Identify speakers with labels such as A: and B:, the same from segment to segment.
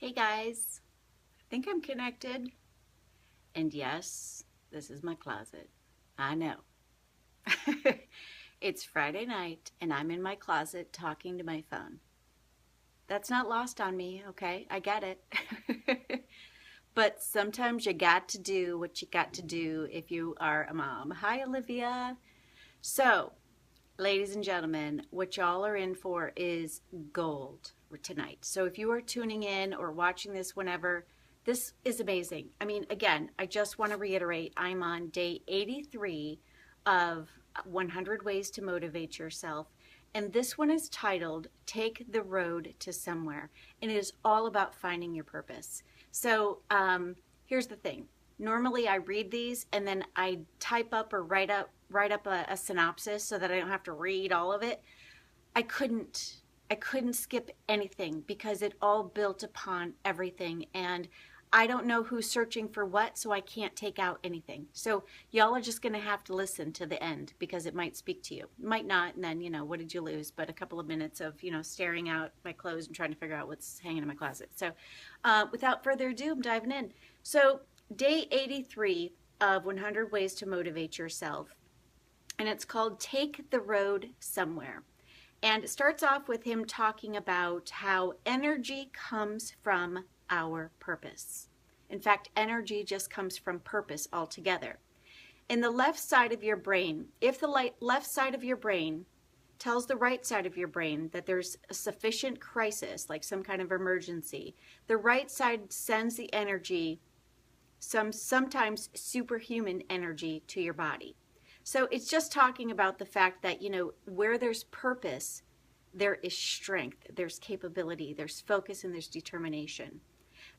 A: Hey guys, I think I'm connected. And yes, this is my closet. I know. It's Friday night and I'm in my closet talking to my phone. That's not lost on me, okay? I get it. But sometimes you got to do what you got to do if you are a mom. Hi, Olivia. So, ladies and gentlemen, what y'all are in for is gold tonight. So if you are tuning in or watching this whenever, this is amazing. I mean, again, I just want to reiterate I'm on day 83 of 100 Ways to Motivate Yourself. And this one is titled Take the Road to Somewhere. And it is all about finding your purpose. So here's the thing. Normally I read these and then I type up or write up a synopsis so that I don't have to read all of it. I couldn't. I couldn't skip anything because it all built upon everything. And I don't know who's searching for what, so I can't take out anything. So y'all are just going to have to listen to the end because it might speak to you. Might not, and then, what did you lose? But a couple of minutes of, staring out my clothes and trying to figure out what's hanging in my closet. So without further ado, I'm diving in. So day 83 of 100 Ways to Motivate Yourself, and it's called Take the Road Somewhere. And it starts off with him talking about how energy comes from our purpose. In fact, energy just comes from purpose altogether. In the left side of your brain, if the left side of your brain tells the right side of your brain that there's a sufficient crisis, like some kind of emergency, the right side sends the energy, sometimes superhuman energy, to your body. So it's just talking about the fact that, where there's purpose, there is strength, there's capability, there's focus, and there's determination.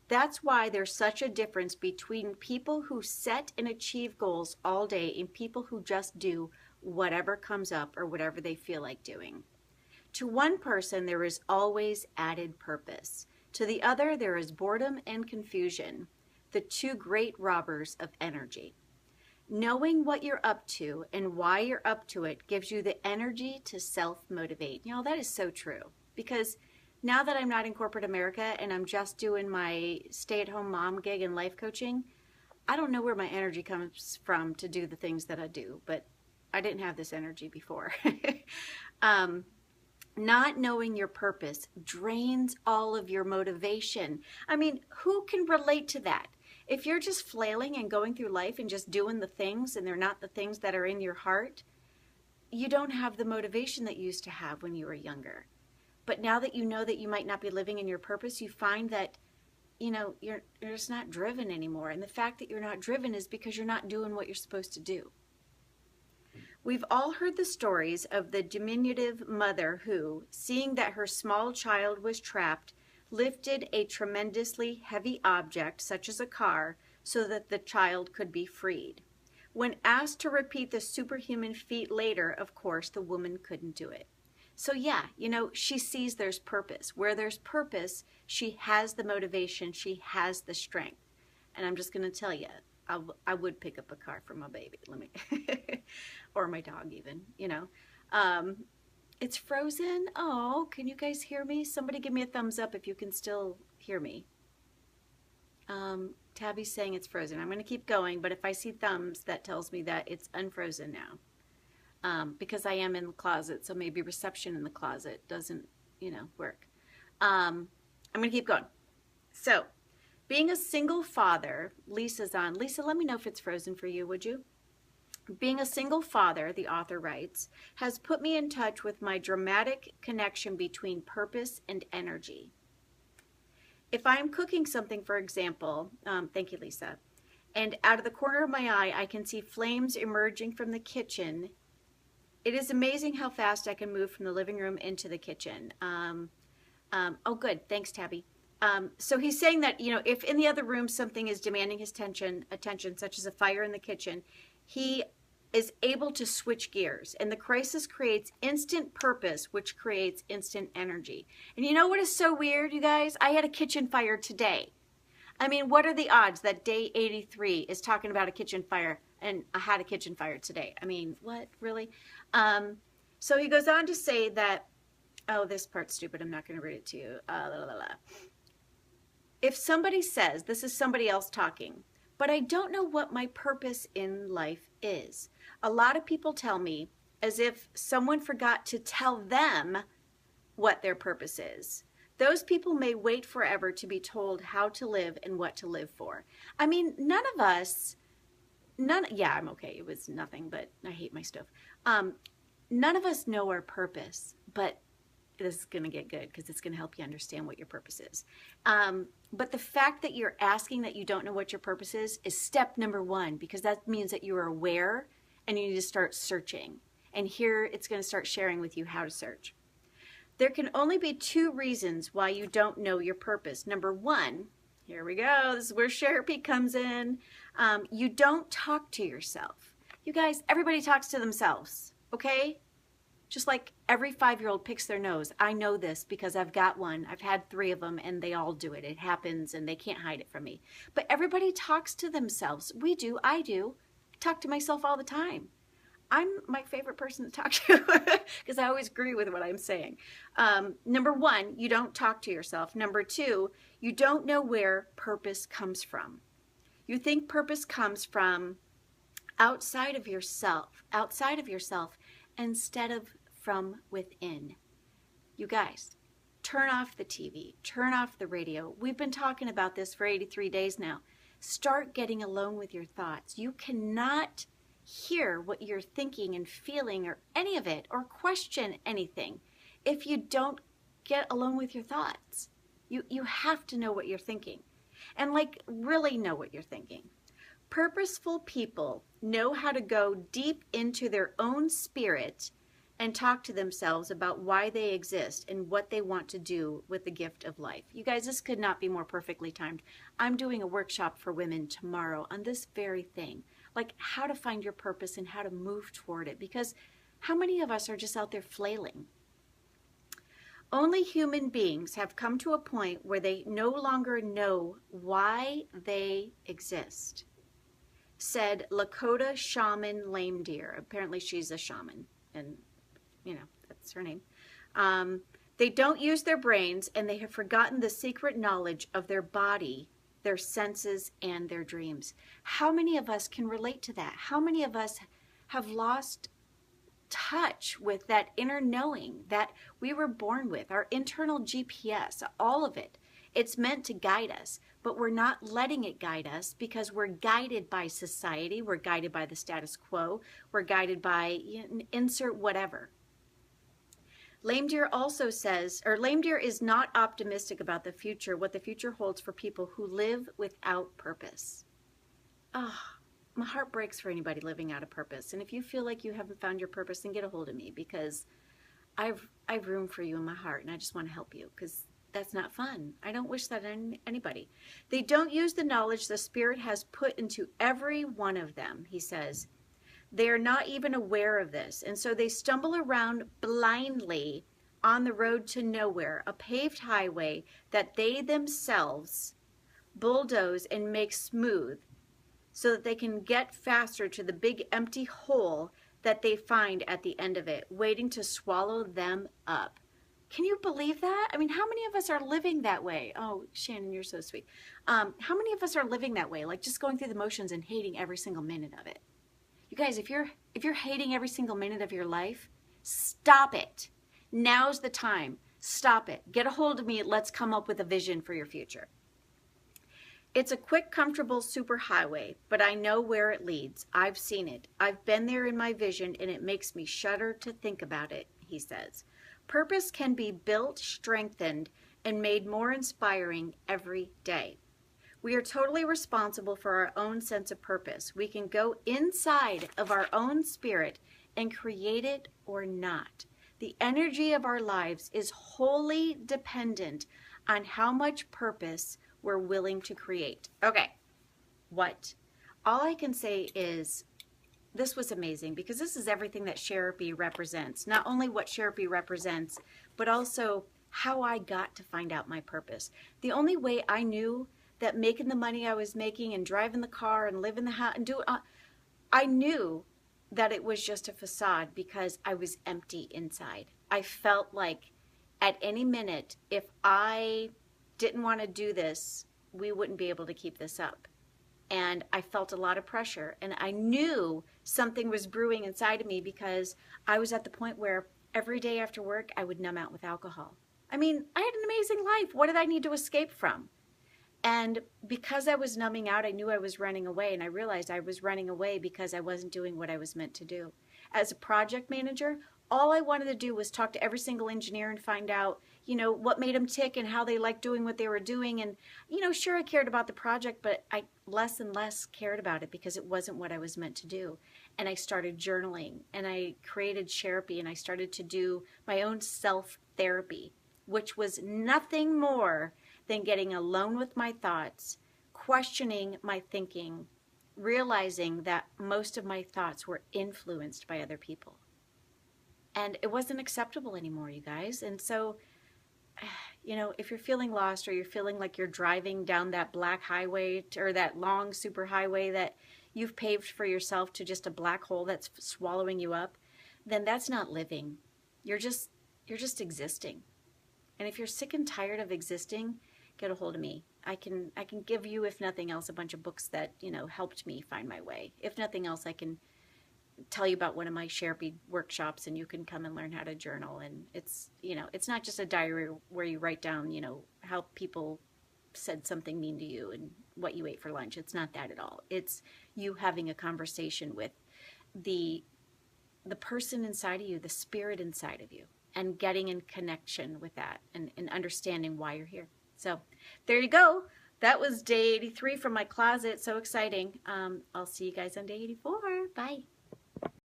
A: That's why there's such a difference between people who set and achieve goals all day and people who just do whatever comes up or whatever they feel like doing. To one person, there is always added purpose. To the other, there is boredom and confusion, the two great robbers of energy. Knowing what you're up to and why you're up to it gives you the energy to self-motivate. That is so true. Because now that I'm not in corporate America and I'm just doing my stay-at-home mom gig and life coaching, I don't know where my energy comes from to do the things that I do. But I didn't have this energy before. Not knowing your purpose drains all of your motivation. I mean, who can relate to that? If you're just flailing and going through life and just doing the things and they're not the things that are in your heart, you don't have the motivation that you used to have when you were younger. But now that you know that you might not be living in your purpose, you find that, you're just not driven anymore. And the fact that you're not driven is because you're not doing what you're supposed to do. We've all heard the stories of the diminutive mother who, seeing that her small child was trapped, lifted a tremendously heavy object, such as a car, so that the child could be freed. When asked to repeat the superhuman feat later, of course, the woman couldn't do it. So yeah, she sees there's purpose. Where there's purpose, she has the motivation, she has the strength. And I'm just going to tell you, I would pick up a car for my baby, or my dog even, It's frozen. Oh, can you guys hear me? Somebody give me a thumbs up if you can still hear me. Tabby's saying it's frozen. I'm going to keep going, but if I see thumbs, that tells me that it's unfrozen now. Because I am in the closet, so maybe reception in the closet doesn't, work. I'm going to keep going. So, being a single father, Lisa's on. Lisa, let me know if it's frozen for you, would you? Being a single father, the author writes, has put me in touch with my dramatic connection between purpose and energy. If I am cooking something, for example, thank you, Lisa, and out of the corner of my eye, I can see flames emerging from the kitchen, it is amazing how fast I can move from the living room into the kitchen. Oh, good. Thanks, Tabby. So he's saying that, if in the other room something is demanding his attention, such as a fire in the kitchen, he is able to switch gears, and the crisis creates instant purpose, which creates instant energy. And you know what is so weird, you guys? I had a kitchen fire today. I mean, what are the odds that day 83 is talking about a kitchen fire, and I had a kitchen fire today? I mean, what, really? So he goes on to say that, oh, this part's stupid. I'm not going to read it to you. If somebody says, this is somebody else talking, but I don't know what my purpose in life is. A lot of people tell me as if someone forgot to tell them what their purpose is. Those people may wait forever to be told how to live and what to live for. I mean, none of us, yeah, I'm okay. It was nothing, but I hate my stove. None of us know our purpose, but this is going to get good because it's going to help you understand what your purpose is. But the fact that you're asking that you don't know what your purpose is step number one, because that means that you are aware and you need to start searching. And here it's going to start sharing with you how to search. There can only be two reasons why you don't know your purpose. Number one, here we go, this is where therapy comes in. You don't talk to yourself. You guys, everybody talks to themselves, okay? Just like every 5-year-old picks their nose. I know this because I've got one. I've had 3 of them and they all do it. It happens and they can't hide it from me. But everybody talks to themselves. We do, I do. I talk to myself all the time. I'm my favorite person to talk to because I always agree with what I'm saying. Number one, you don't talk to yourself. Number two, you don't know where purpose comes from. You think purpose comes from outside of yourself instead of from within. You guys, turn off the TV, turn off the radio. We've been talking about this for 83 days now. Start getting alone with your thoughts. You cannot hear what you're thinking and feeling or any of it or question anything if you don't get alone with your thoughts. You have to know what you're thinking and like really know what you're thinking. Purposeful people know how to go deep into their own spirit and talk to themselves about why they exist and what they want to do with the gift of life. You guys, this could not be more perfectly timed. I'm doing a workshop for women tomorrow on this very thing. Like how to find your purpose and how to move toward it. Because how many of us are just out there flailing? Only human beings have come to a point where they no longer know why they exist, said Lakota shaman Lame Deer. Apparently she's a shaman and, you know, that's her name. They don't use their brains and they have forgotten the secret knowledge of their body, their senses, and their dreams. How many of us can relate to that? How many of us have lost touch with that inner knowing that we were born with, our internal GPS, all of it? It's meant to guide us, but we're not letting it guide us because we're guided by society, we're guided by the status quo, we're guided by insert whatever. Lame Deer also says, or Lame Deer is not optimistic about the future, what the future holds for people who live without purpose. Oh, my heart breaks for anybody living out of purpose. And if you feel like you haven't found your purpose, then get a hold of me because I've room for you in my heart and I just want to help you because that's not fun. I don't wish that on anybody. They don't use the knowledge the Spirit has put into every one of them, he says. They are not even aware of this, and so they stumble around blindly on the road to nowhere, a paved highway that they themselves bulldoze and make smooth so that they can get faster to the big empty hole that they find at the end of it, waiting to swallow them up. Can you believe that? I mean, how many of us are living that way? Oh, Shannon, you're so sweet. How many of us are living that way, like just going through the motions and hating every single minute of it? You guys, if you're hating every single minute of your life, stop it. Now's the time. Stop it. Get a hold of me. Let's come up with a vision for your future. It's a quick, comfortable superhighway, but I know where it leads. I've seen it. I've been there in my vision, and it makes me shudder to think about it, he says. Purpose can be built, strengthened, and made more inspiring every day. We are totally responsible for our own sense of purpose. We can go inside of our own spirit and create it or not. The energy of our lives is wholly dependent on how much purpose we're willing to create. Okay, what? All I can say is this was amazing because this is everything that Therapy represents. Not only what Therapy represents, but also how I got to find out my purpose. The only way I knew that making the money I was making and driving the car and living the house and I knew that it was just a facade because I was empty inside. I felt like at any minute, if I didn't want to do this, we wouldn't be able to keep this up. And I felt a lot of pressure, and I knew something was brewing inside of me because I was at the point where every day after work I would numb out with alcohol. I mean, I had an amazing life. What did I need to escape from? And because I was numbing out, I knew I was running away, and I realized I was running away because I wasn't doing what I was meant to do. As a project manager, all I wanted to do was talk to every single engineer and find out, what made them tick and how they liked doing what they were doing. And, sure, I cared about the project, but I less and less cared about it because it wasn't what I was meant to do. And I started journaling, and I created Sharepie, and I started to do my own self-therapy, which was nothing more than getting alone with my thoughts, questioning my thinking, realizing that most of my thoughts were influenced by other people. And it wasn't acceptable anymore, you guys. And so, if you're feeling lost, or you're feeling like you're driving down that black highway or that long super highway that you've paved for yourself to just a black hole that's swallowing you up, then that's not living. You're just existing. And if you're sick and tired of existing, get a hold of me. I can give you, if nothing else, a bunch of books that, helped me find my way. If nothing else, I can tell you about one of my Sharepie workshops, and you can come and learn how to journal. And it's not just a diary where you write down, how people said something mean to you and what you ate for lunch. It's not that at all. It's you having a conversation with the person inside of you, the spirit inside of you, and getting in connection with that and understanding why you're here. So there you go. That was day 83 from my closet. So exciting. I'll see you guys on day 84. Bye.